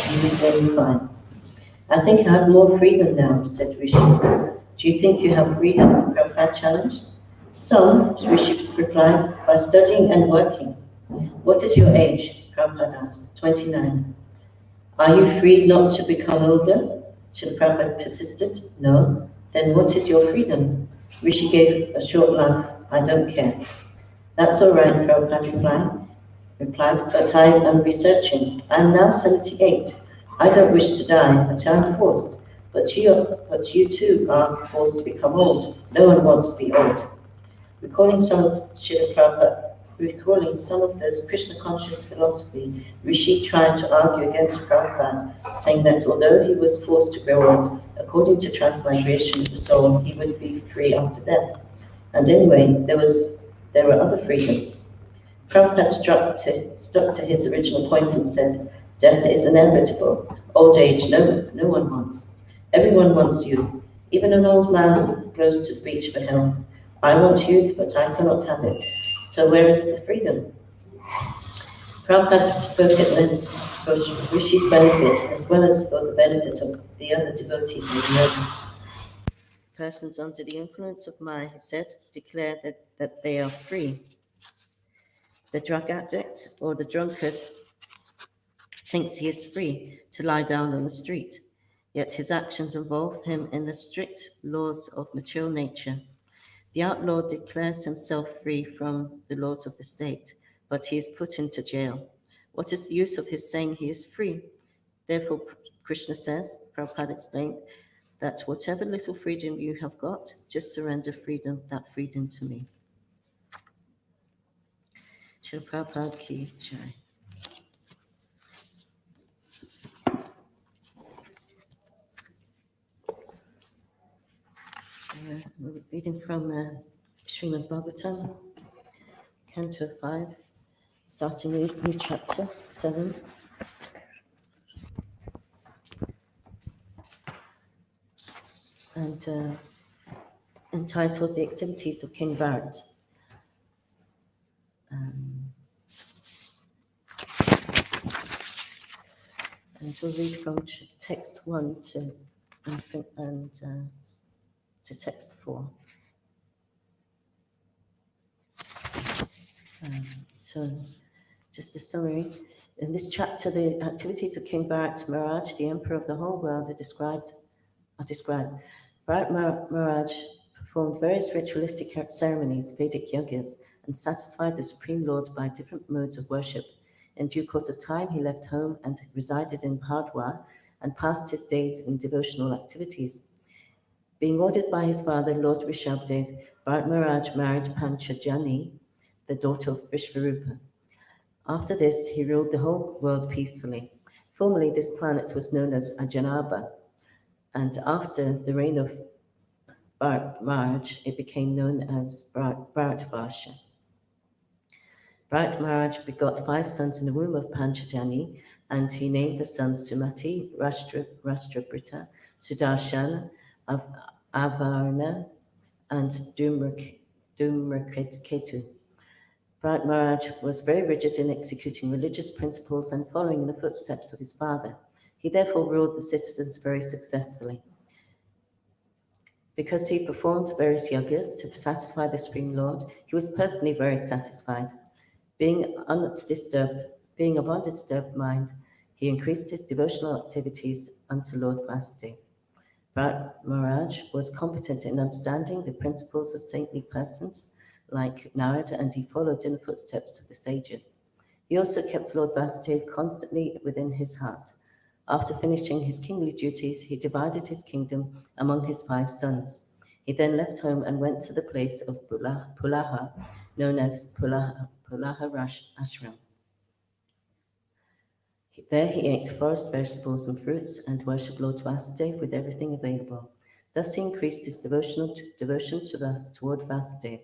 He was very fine. I think I have more freedom now, said Rishi. Do you think you have freedom? Prabhupada challenged. Some, Rishi replied, by studying and working. What is your age? Prabhupada asked. 29. Are you free not to become older? Srila Prabhupada persisted. No. Then what is your freedom? Rishi gave a short laugh. I don't care. That's all right, Prabhupada replied, but I am researching. I am now 78. I don't wish to die, but I am forced. But you too are forced to become old. No one wants to be old. Recalling some of those Krishna conscious philosophy, Rishi tried to argue against Prabhupada, saying that although he was forced to grow old, according to transmigration of the soul, he would be free after death. And anyway, there were other freedoms. Prabhupada stuck to his original point and said, death is inevitable. Old age, no one wants. Everyone wants youth. Even an old man goes to the beach for health. I want youth, but I cannot have it. So where is the freedom? Prabhupada spoke at length for Rishi's benefit, as well as for the benefit of the other devotees in the yoga. Persons under the influence of Maya, he said, declare that they are free. The drug addict or the drunkard thinks he is free to lie down on the street, yet his actions involve him in the strict laws of material nature. The outlaw declares himself free from the laws of the state, but he is put into jail. What is the use of his saying he is free? Therefore, Krishna says, Prabhupada explained, that whatever little freedom you have got, just surrender that freedom to me. Srila Prabhupada ki jai. We're reading from Srimad Bhagavatam, Canto 5, starting with new chapter 7. And entitled The Activities of King Bharat. And we'll read from text 1 to text 4. So, just a summary. In this chapter, the activities of King Bharat Maharaj, the emperor of the whole world, are described. Bharat Maharaj performed various ritualistic ceremonies, Vedic yagas, and satisfied the Supreme Lord by different modes of worship. In due course of time, he left home and resided in Hardwar and passed his days in devotional activities. Being ordered by his father, Lord Rishabdev, Bharat Maharaj married Panchajani, the daughter of Vishvarupa. After this, he ruled the whole world peacefully. Formerly, this planet was known as Ajanaba, and after the reign of Bharat Maharaj, it became known as Bharatvarsha. Bharat Maharaj begot 5 sons in the womb of Panchajani, and he named the sons Sumati, Rashtrabrita, Sudarshan, Avarna, and Dhumraketu. Bharat Maharaj was very rigid in executing religious principles and following in the footsteps of his father. He therefore ruled the citizens very successfully. Because he performed various yagas to satisfy the Supreme Lord, he was personally very satisfied. Being of undisturbed mind, he increased his devotional activities unto Lord Vasudeva. Bharat Maharaj was competent in understanding the principles of saintly persons like Narada, and he followed in the footsteps of the sages. He also kept Lord Vasudeva constantly within his heart. After finishing his kingly duties, he divided his kingdom among his 5 sons. He then left home and went to the place of Pulaha, known as Pulaha Ashram. There he ate forest vegetables and fruits and worshipped Lord Vasudeva with everything available. Thus he increased his devotion toward Vasudeva,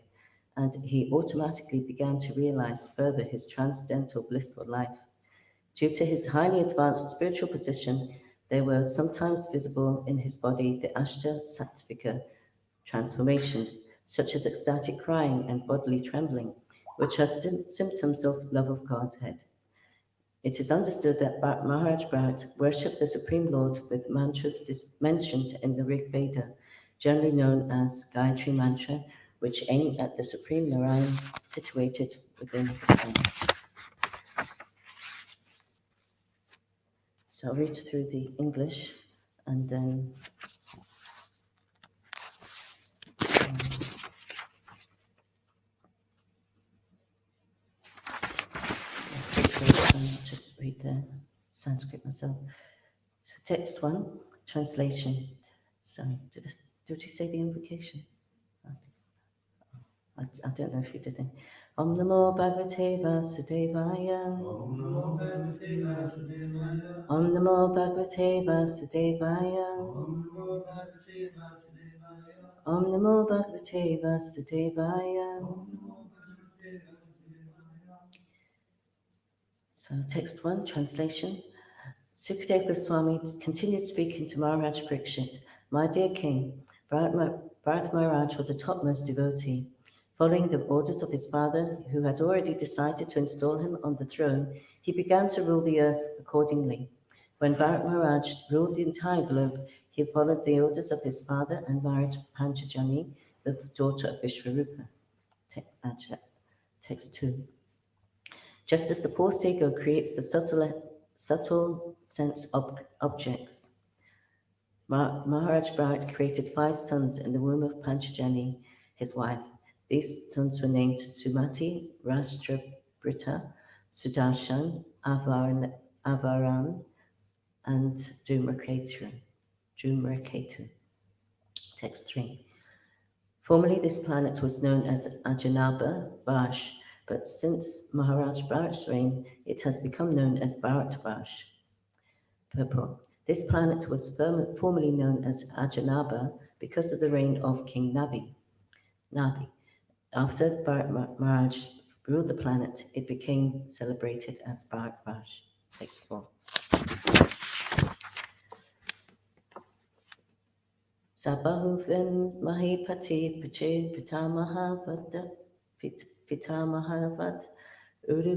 and he automatically began to realize further his transcendental blissful life. Due to his highly advanced spiritual position, there were sometimes visible in his body the Ashta Sattvika transformations, such as ecstatic crying and bodily trembling, which are symptoms of love of Godhead. It is understood that Maharaj Bharat worshipped the Supreme Lord with mantras mentioned in the Rig Veda, generally known as Gayatri Mantra, which aim at the Supreme Narayan situated within the sun. So I'll read through the English and then I'll just read the Sanskrit myself. So text 1, translation. Sorry, did you say the invocation? I don't know if you did it. Om Namo Bhagavate Vasudevaya. Om Namo Bhagavate Vasudevaya. Om Namo Bhagavate Vasudevaya. So text 1, translation. Sukadeva Goswami continued speaking to Maharaj Parikshit. My dear king, Bharat Maharaj was a topmost devotee. Following the orders of his father, who had already decided to install him on the throne, he began to rule the earth accordingly. When Bharat Maharaj ruled the entire globe, he followed the orders of his father and married Panchajani, the daughter of Vishvarupa. Text 2. Just as the force ego creates the subtle sense objects, Maharaj Bharat created 5 sons in the womb of Panchajani, his wife. These sons were named Sumati, Rashtrabrita, Sudarshan, Avaran, and Dhumraketu. Text 3. Formerly, this planet was known as Ajanaba Vash, but since Maharaj Bharat's reign, it has become known as Bharat Vash. Purport. This planet was formerly known as Ajanaba because of the reign of King Nabi. After Bharat Maharaj ruled the planet, it became celebrated as Bharat Vash. Text 4. Sabahuvin Mahipati Pache Pitamahavat Uru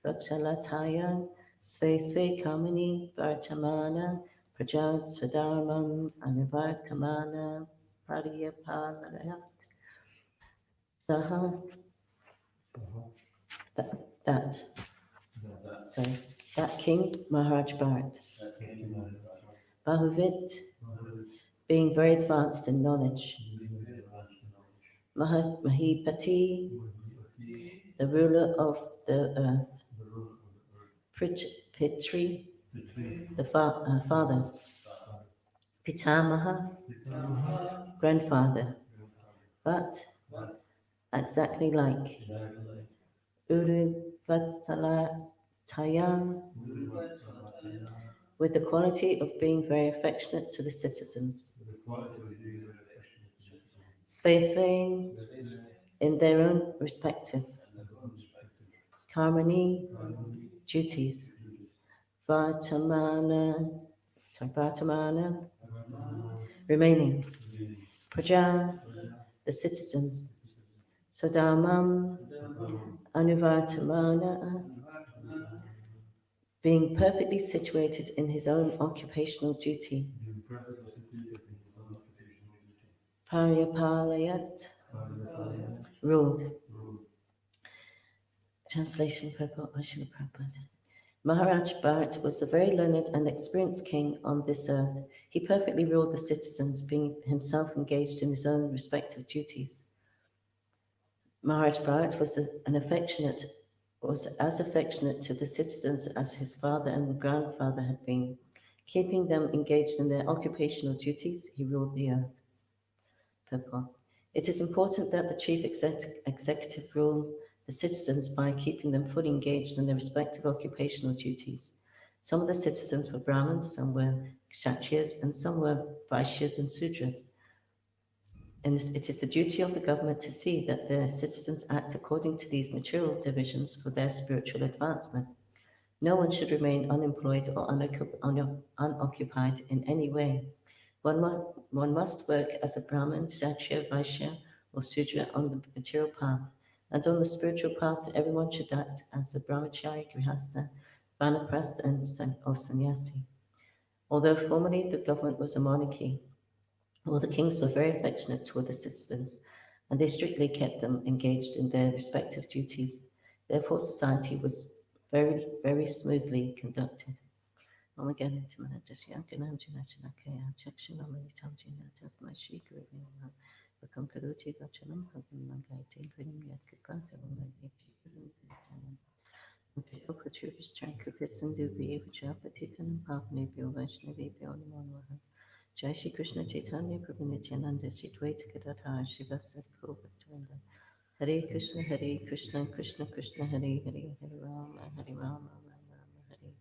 Vakshalataya Sve Kamini Vartamana Prajat Swadharmam Anuvarkamana Pariyapalayat Saha that King Maharaj Bharat Bahuvit, being very advanced in knowledge. Mahipati, the ruler of the earth. Pitri, the father. Pitamaha, grandfather. But exactly like Uru Vatsalataya, with the quality of being very affectionate to the citizens. Svesvain, in their own respective. Karmani, duties. Vartamana, remaining. Praja, the citizens. Sadhamam, Anuvartamana, being perfectly situated in his own occupational duty. Paryapalayat, ruled. Translation purport by Srila Prabhupada. Maharaj Bharat was a very learned and experienced king on this earth. He perfectly ruled the citizens, being himself engaged in his own respective duties. Maharaj Bharat was as affectionate to the citizens as his father and grandfather had been. Keeping them engaged in their occupational duties, he ruled the earth. Purport. It is important that the chief executive rule the citizens by keeping them fully engaged in their respective occupational duties. Some of the citizens were Brahmins, some were Kshatriyas, and some were Vaishyas and Sudras. And it is the duty of the government to see that the citizens act according to these material divisions for their spiritual advancement. No one should remain unemployed or unoccupied in any way. One must work as a Brahmin, Kshatriya, Vaishya, or Sudra on the material path. And on the spiritual path, everyone should act as a brahmachari, grihastha, vanaprastha, or sannyasi. Although formerly the government was a monarchy, all the kings were very affectionate toward the citizens, and they strictly kept them engaged in their respective duties. Therefore, society was very, very smoothly conducted. Jai Shri Krishna Chaitanya Prabhu Nityananda Shri Dvaita Gadadhar Shiva Sadguru Bhaktivinoda Hare Krishna Krishna Krishna Hare Hare Hare Rama Rama Hare Hare.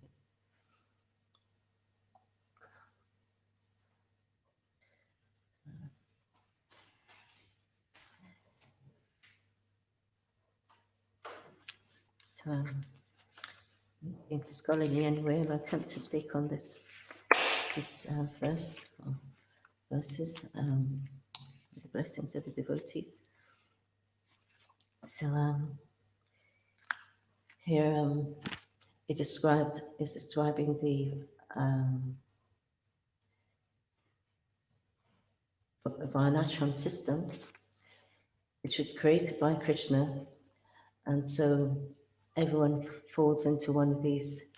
So, in scholarly anyway, I'll attempt to speak on this verse, or verses, the blessings of the devotees. So, here is describing the Varnashram system, which was created by Krishna, and so everyone falls into one of these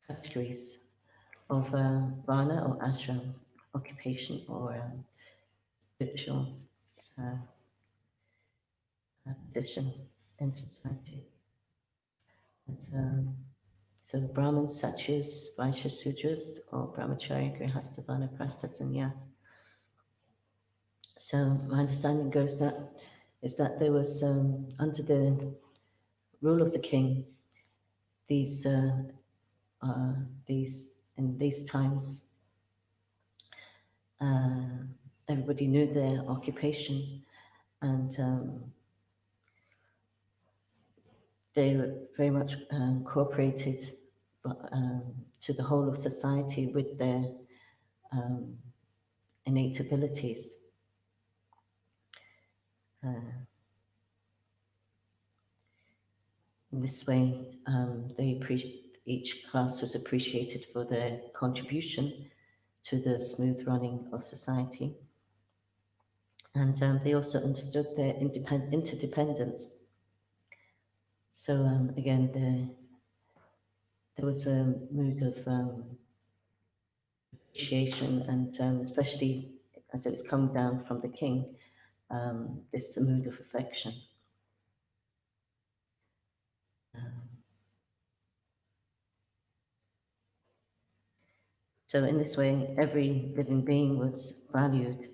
categories of Varna or ashram, occupation or spiritual position in society. And, so Brahmins, Satyas, Vaishyas, Sudras, or Brahmacharya, Grihastha, Vanaprastha, Sannyas. So my understanding goes that there was under the rule of the king, these in these times, everybody knew their occupation, and they were very much cooperated to the whole of society with their innate abilities. In this way, each class was appreciated for their contribution to the smooth running of society. And they also understood their interdependence. So again, there was a mood of appreciation, and especially as it was coming down from the king, this mood of affection. So in this way, every living being was valued.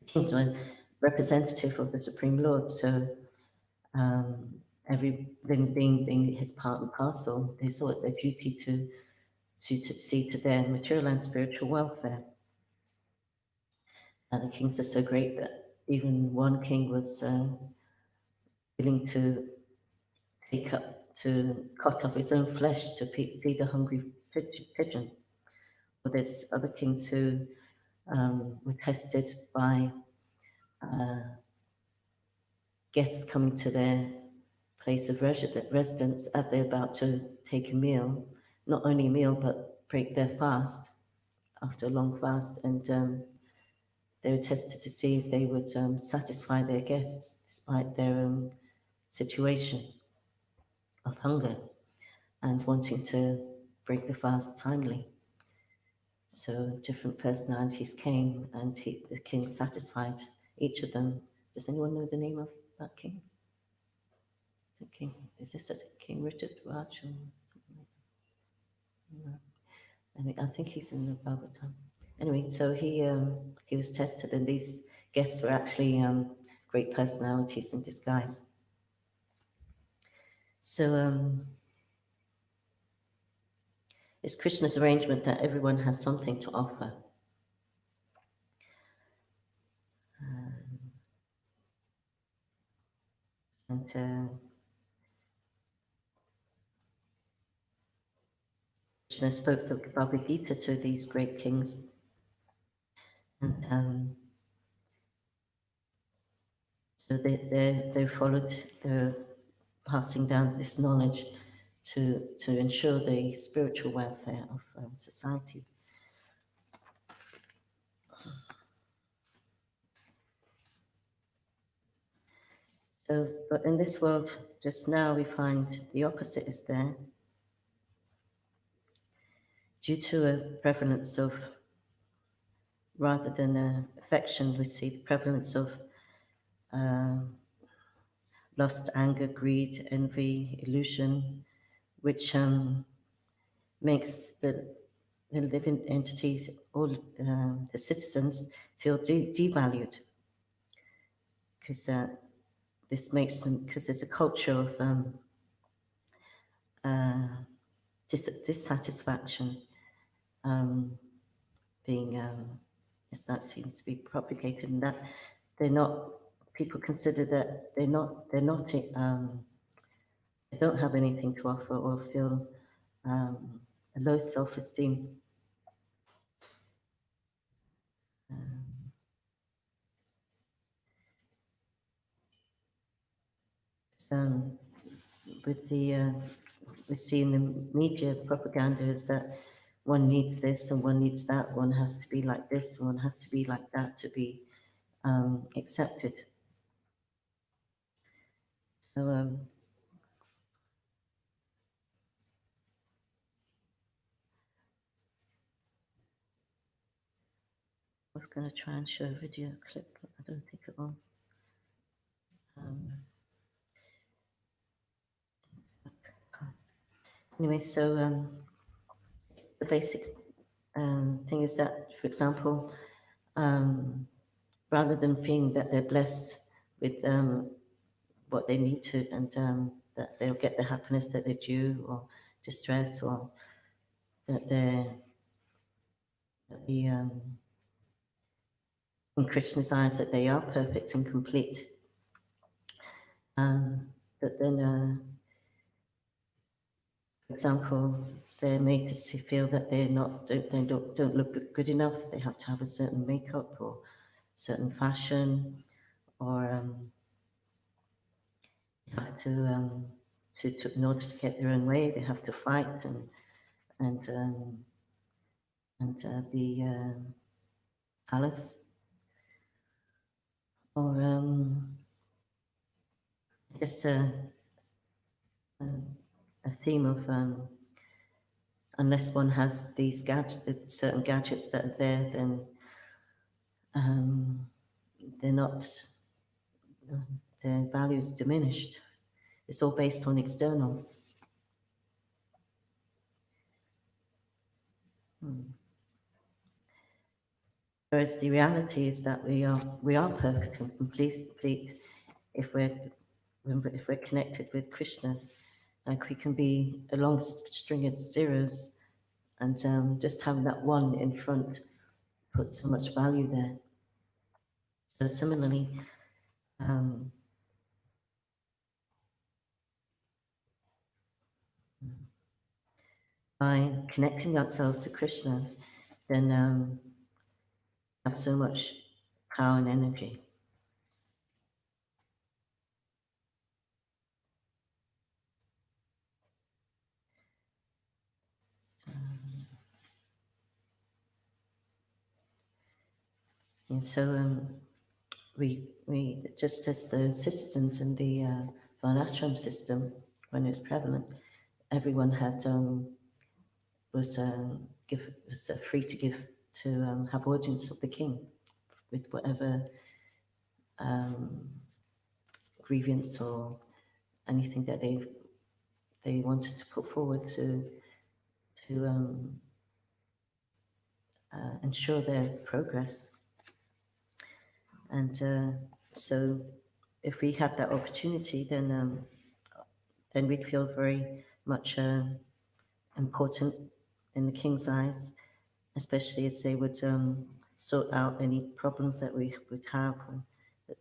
Kings were representative of the Supreme Lord, so every living being being his part and parcel, it's always their duty to see to their material and spiritual welfare. And the kings are so great that even one king was willing to cut off his own flesh to feed a hungry pigeon. Or there's other kings who were tested by guests coming to their place of residence as they're about to take a meal, not only a meal, but break their fast after a long fast. And they were tested to see if they would satisfy their guests despite their situation of hunger and wanting to break the fast timely. So different personalities came, and the king satisfied each of them. Does anyone know the name of that king? King, is this a King Richard Raj or something like that? No. I think he's in the Bhagavatam. Anyway, so he was tested, and these guests were actually great personalities in disguise. So it's Krishna's arrangement that everyone has something to offer. And Krishna spoke the Bhagavad Gita to these great kings. And so they followed, they're passing down this knowledge to ensure the spiritual welfare of society. So, but in this world, just now, we find the opposite is there. Due to a prevalence of, rather than affection, we see the prevalence of lust, anger, greed, envy, illusion, which makes the living entities, all the citizens, feel devalued, because this makes them, because there's a culture of dissatisfaction being, as that seems to be propagated, and that they're not, people consider that they're not, they don't have anything to offer, or feel a low self-esteem. So with the we see in the media propaganda is that one needs this and one needs that, one has to be like this, one has to be like that to be accepted. So I was going to try and show a video clip, but I don't think it will. Anyway, so the basic thing is that, for example, rather than feeling that they're blessed with what they need to, and that they'll get the happiness that they're due, or distress, or that they're in Krishna's eyes that they are perfect and complete. But then, for example, they're made to feel that they don't look good enough. They have to have a certain makeup or certain fashion, or have to in order to get their own way, they have to fight and be callous, or just a theme of unless one has these certain gadgets that are there, then they're not, their value is diminished. It's all based on externals. Whereas the reality is that we are perfect and complete if we're connected with Krishna. Like, we can be a long string of zeros, and just having that one in front puts so much value there. So similarly, by connecting ourselves to Krishna, then have so much power and energy. And so we just as the citizens in the varnashram system, when it was prevalent, everyone had was free to give to have audience of the king with whatever grievance or anything that they wanted to put forward to ensure their progress. And so if we had that opportunity, then we'd feel very much important in the king's eyes, especially as they would sort out any problems that we would have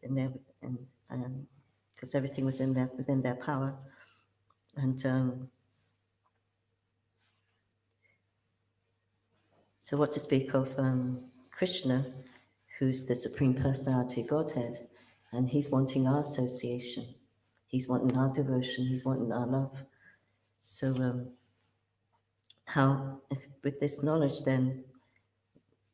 in their, and because everything was within their power. And so what to speak of Krishna, who's the Supreme Personality of Godhead, and he's wanting our association. He's wanting our devotion. He's wanting our love. So with this knowledge, then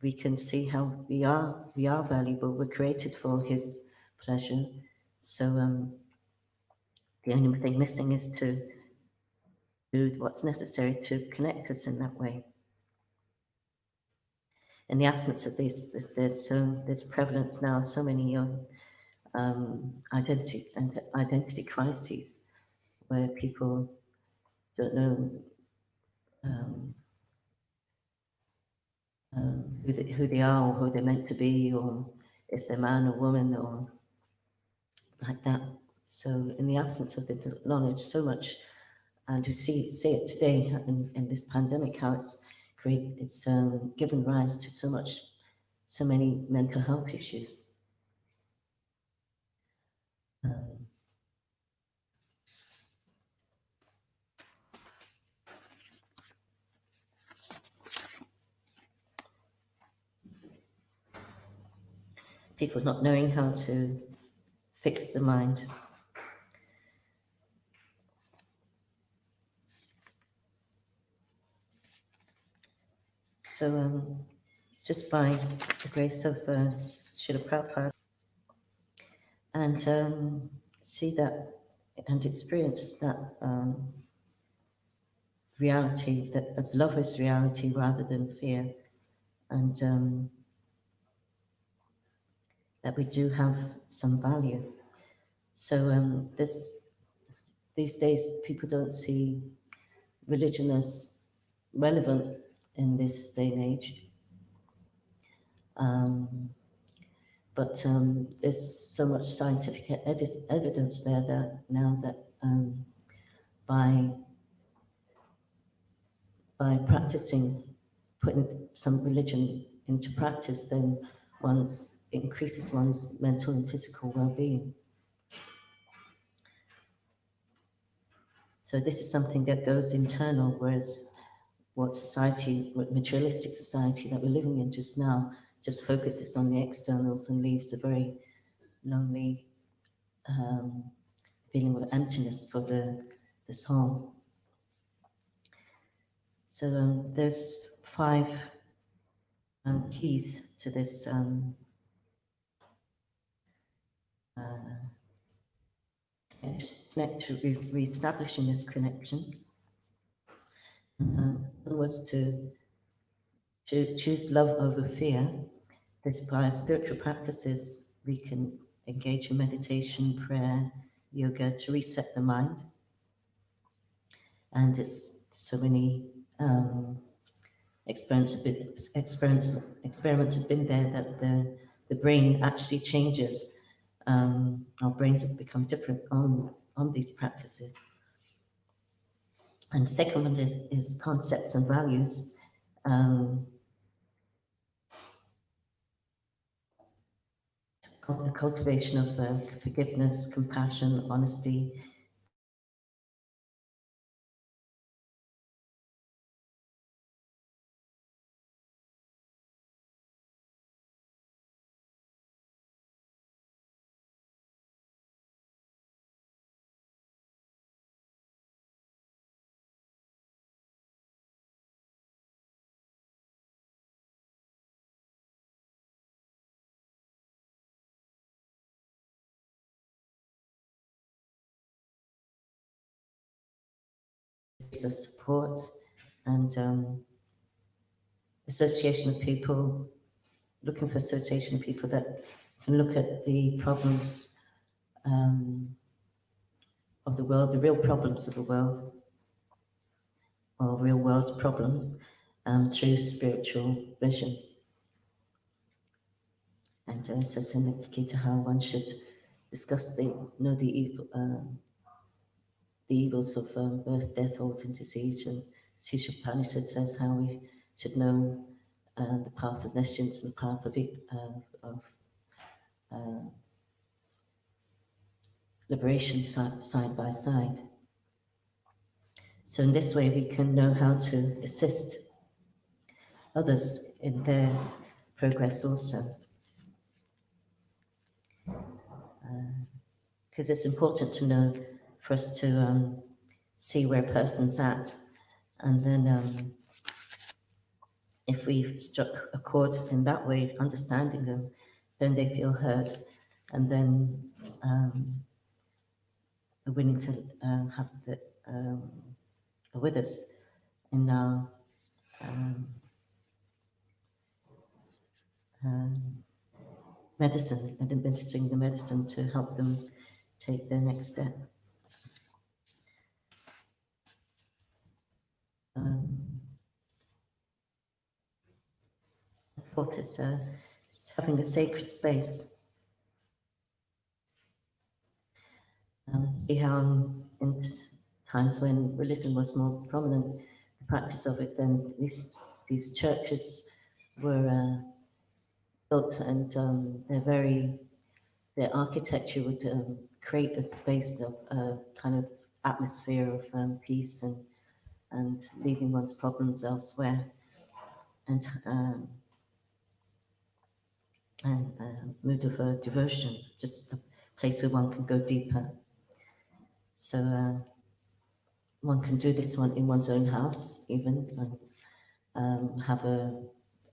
we can see how we are valuable. We're created for his pleasure. So the only thing missing is to do what's necessary to connect us in that way. In the absence of this, there's prevalence now of so many identity crises, where people don't know who they are, or who they're meant to be, or if they're man or woman, or like that. So in the absence of the knowledge, so much, and we see it today in this pandemic, how it's given rise to so many mental health issues. People not knowing how to fix the mind. So just by the grace of Srila Prabhupada, and see that and experience that reality, that as love is reality rather than fear, and that we do have some value. So these days people don't see religion as relevant in this day and age. But there's so much scientific evidence there that now that by practicing, putting some religion into practice, then increases one's mental and physical well-being. So this is something that goes internal, whereas what materialistic society that we're living in just now, just focuses on the externals and leaves a very lonely feeling of emptiness for the soul. So there's 5 keys to this connection, re-establishing this connection. In other words, to choose love over fear. This, by spiritual practices, we can engage in meditation, prayer, yoga to reset the mind. And it's so many experiments have been there that the brain actually changes. Our brains have become different on these practices. And second one is concepts and values. The cultivation of forgiveness, compassion, honesty. Support and association of people, looking for association of people that can look at the problems of the world, the real problems of the world, or real world problems, through spiritual vision. And it says in the Gita how one should discuss the evils of birth, death, old, and disease. And Sisha Upanishad says how we should know the path of nescience and the path of liberation side by side. So in this way, we can know how to assist others in their progress also. Because it's important to know for us to see where a person's at, and then if we struck a chord in that way, understanding them, then they feel heard, and then are willing to have the with us in our medicine, and administering the medicine to help them take their next step. Fourth is having a sacred space. See how in times when religion was more prominent, the practice of it, then these churches were built, and their architecture would create a space of kind of atmosphere of peace and leaving one's problems elsewhere, and mood of devotion, just a place where one can go deeper. So one can do this one in one's own house, even, and have a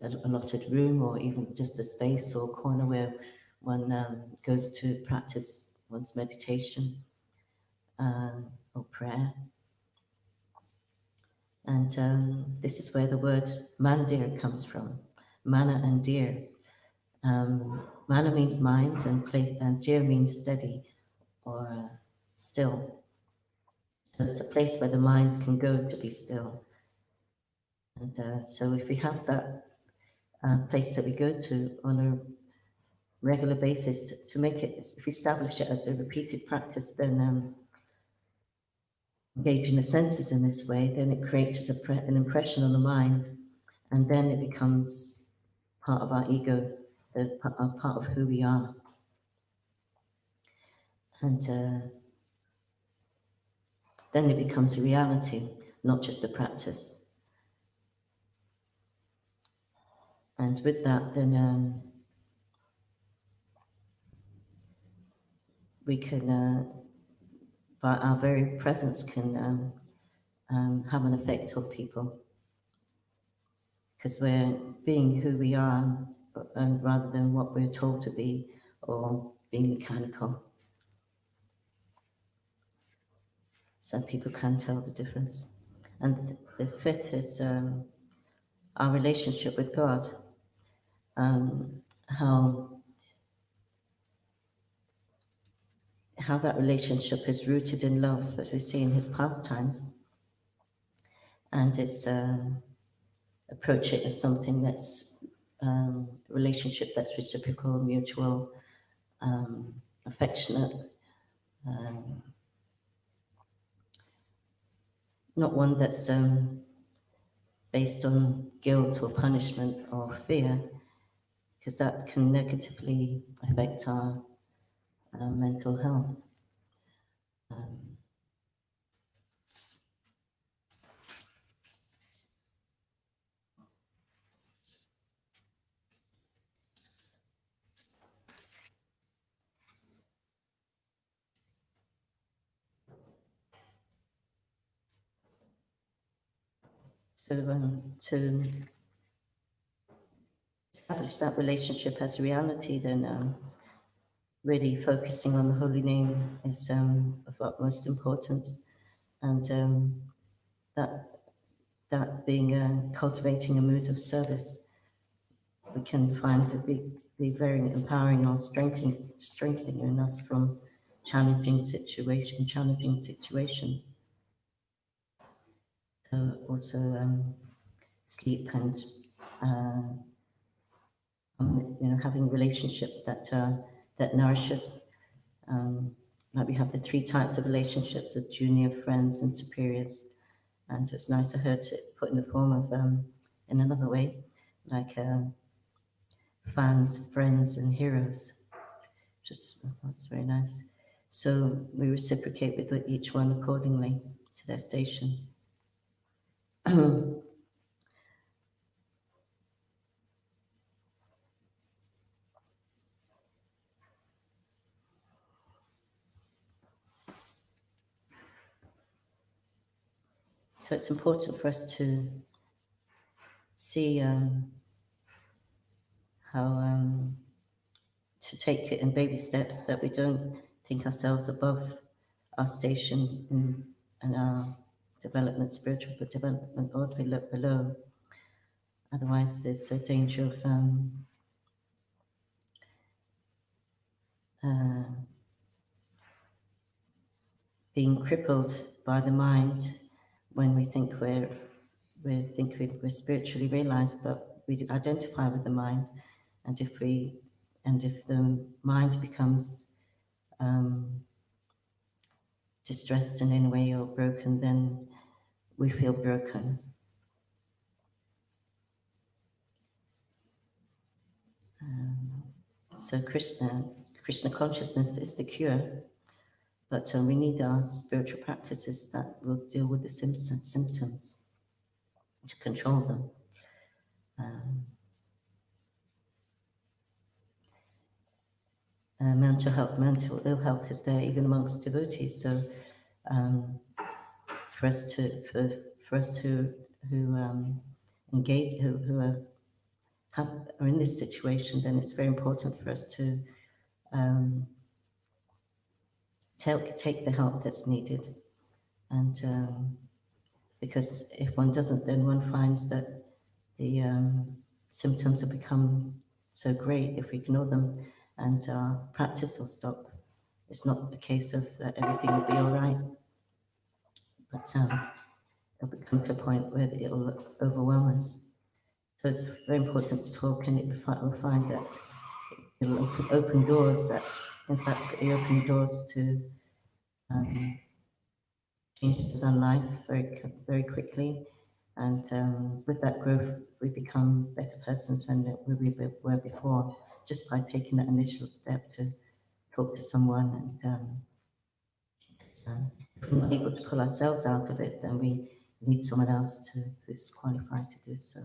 allotted room, or even just a space or corner where one goes to practice one's meditation or prayer. And this is where the word mandir comes from, mana and dir. Mana means mind, and place, and dir means steady or still. So it's a place where the mind can go to be still. And so if we have that place that we go to on a regular basis, to make it, if we establish it as a repeated practice, then engaging the senses in this way, then it creates an impression on the mind, and then it becomes part of our ego, part of who we are. And then it becomes a reality, not just a practice. And with that, then we can, by our very presence, can have an effect on people, because we're being who we are, rather than what we're told to be, or being mechanical. So people can tell the difference. And the fifth is our relationship with God. How that relationship is rooted in love, as we see in his pastimes, and it's approach it as something that's relationship that's reciprocal, mutual, affectionate, not one that's based on guilt or punishment or fear, because that can negatively affect our mental health. So to establish that relationship as reality, then really focusing on the holy name is of utmost importance, and that being cultivating a mood of service, we can find to be very empowering or strengthening in us from challenging situations. So also sleep and having relationships that nourish us. Like we have the three types of relationships of junior, friends, and superiors. And it's nice of her to put in the form of, in another way, like fans, friends, and heroes. That's very nice. So we reciprocate with each one accordingly to their station. So it's important for us to see how to take it in baby steps, that we don't think ourselves above our station in our development, spiritual development, or we look below. Otherwise, there's a danger of being crippled by the mind when we think we're spiritually realized, but we identify with the mind, and if the mind becomes distressed in any way or broken, then we feel broken. So Krishna consciousness is the cure, but we need our spiritual practices that will deal with the symptoms to control them. Mental ill health is there even amongst devotees. So for us who engage, who are in this situation, then it's very important for us to take the help that's needed. And because if one doesn't, then one finds that the symptoms will become so great if we ignore them, and our practice will stop. It's not a case of that everything will be all right, but it'll come to a point where it'll overwhelm us. So it's very important to talk, and we'll find that it'll open doors that, in fact, it open doors to changes in our life very quickly. And with that growth, we become better persons than we were before, just by taking that initial step to talk to someone. And if we're not able to pull ourselves out of it, then we need someone else who's qualified to do so.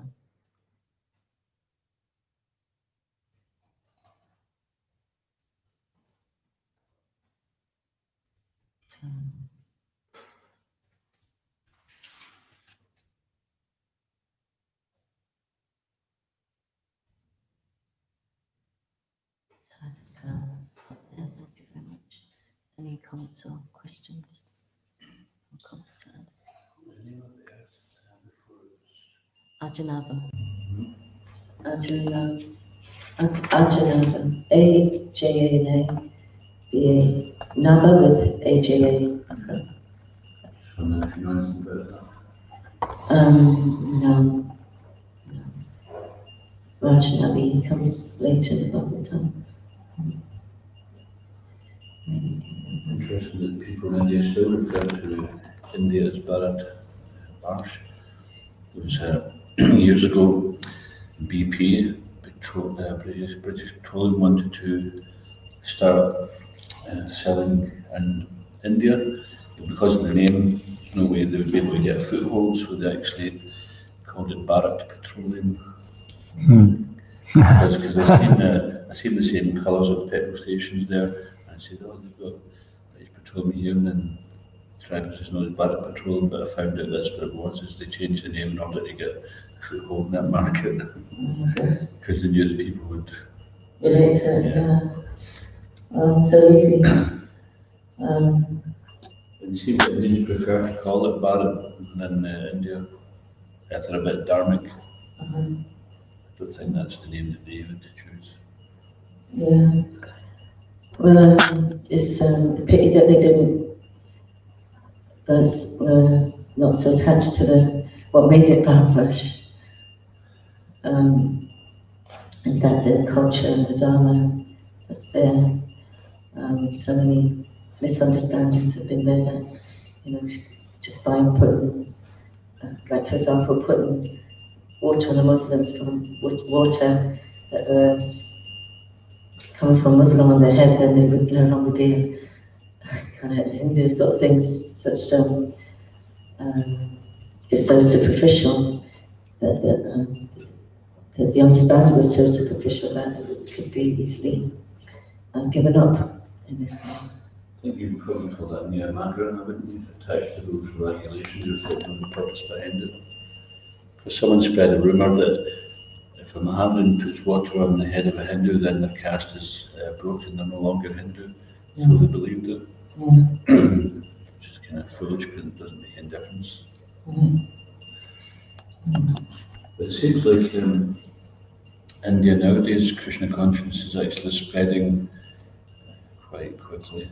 Thank you very much. Any comments or questions? Ajanava. Ajanava. A-J-A-N-A-B-A. Nava with A-J-A. No. Rajnavi comes later in the Bhagavatam. Interesting that people in India still refer to India as Bharat Varsh. There was years ago, BP, British Petroleum, wanted to start selling in India, but because of the name, there's no way they would be able to get a foothold, so they actually called it Bharat Petroleum. Because I seen the same colours of petrol stations there, and I said, oh, they've got British Petroleum here, and then tribes is known as Bharat Petroleum, but I found out that's what it was, is they changed the name in order to get a foothold in that market, because they knew that people would relate to it. Yeah. So easy. It seems that Indians prefer to call it Bharat than India. If they're a bit dharmic. I don't think that's the name that they would choose. Yeah. Well, it's a pity that they didn't, but not so attached to what made it Bharatvash. And that the culture and the Dharma that's there. So many misunderstandings have been there that, just by putting, like for example, putting water on a Muslim from water that was coming from Muslim on their head, then they would no longer be kind of Hindu sort of things. It's so superficial that the understanding was so superficial that it could be easily given up in this way. think you would probably call that near Mandarin, wouldn't you? Attached to those regulations, you're thinking of the purpose behind it. Because someone spread a rumour that if a Mohammedan puts water on the head of a Hindu, then their caste is broken, they're no longer Hindu. So they believed it. Which is kind of foolish because it doesn't make any difference. But it seems like India nowadays, Krishna consciousness is actually spreading quite quickly.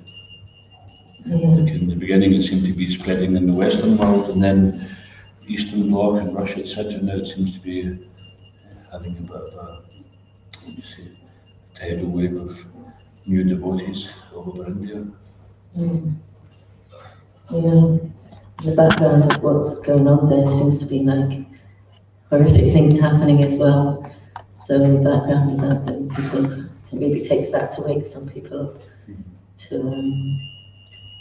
Like in the beginning it seemed to be spreading in the Western world, and then Eastern Bloc and Russia, etc. Now it seems to be having a bit of a, what do you say, a tidal wave of new devotees all over India. The background of what's going on there seems to be like horrific things happening as well. So the background of that, then people maybe takes that to wake some people up to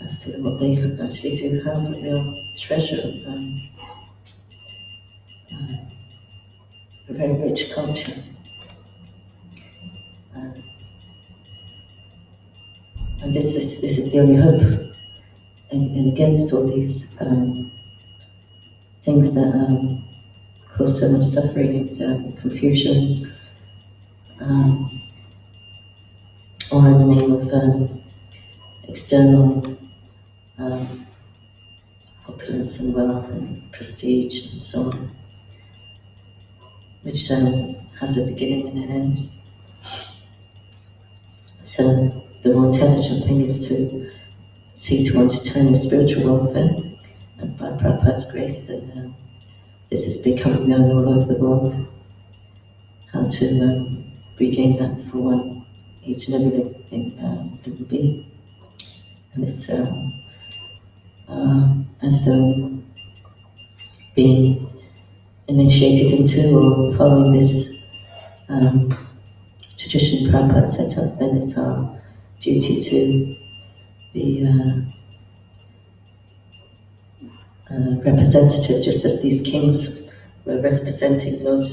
as to what they actually do have a real treasure of a very rich culture. And this is the only hope and against all these things that cause so much suffering and confusion, or in the name of external opulence and wealth and prestige and so on, which has a beginning and an end. So the more intelligent thing is to see to one's eternal spiritual welfare, and by Prabhupada's grace that this is becoming known all over the world, how to regain that for one, each and every living being. And this as being initiated into or following this tradition Prabhupada set up, then it's our duty to be representative, just as these kings were representing Lord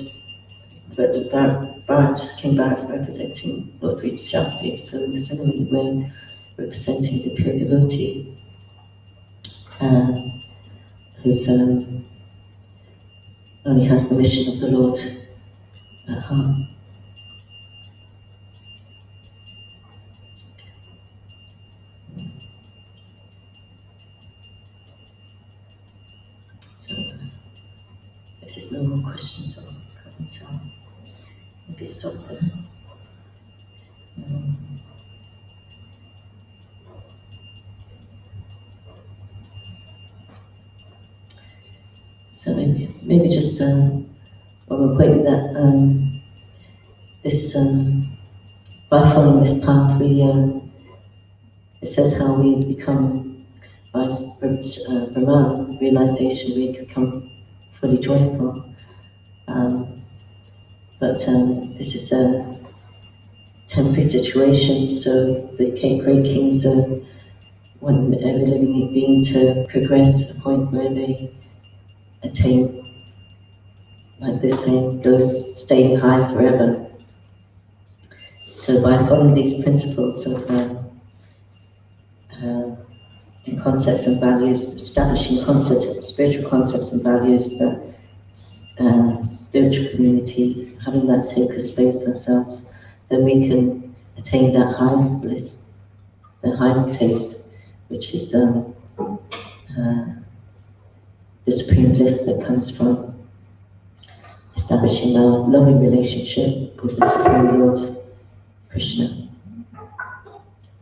Bharat, King Bharat's representing Lord Vrinda. So similarly we're representing the pure devotee who's only has the mission of the Lord at heart. So, if there's no more questions or comments, I'll maybe stop there. So maybe just one more point that this by following this path, we it says how we become by Brahman realization, we become fully joyful. But this is a temporary situation, so the great kings want every living being to progress to the point where they attain, like this saying goes, staying high forever. So by following these principles of in concepts and values, establishing concepts, spiritual concepts and values, that spiritual community, having that sacred space ourselves, then we can attain that highest bliss, the highest taste, which is the supreme bliss that comes from establishing a loving relationship with the Supreme Lord, Krishna,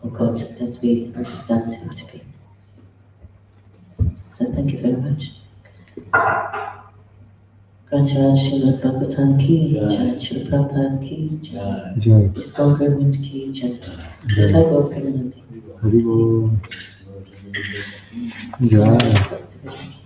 or God, as we understand him to be. So thank you very much. Grantaraj Srimad Bhagavatam ki jai, Srila Prabhupada ki jai, ISKCON Government ki jai, Jai Gaur Premanandi. Haribo. Jai.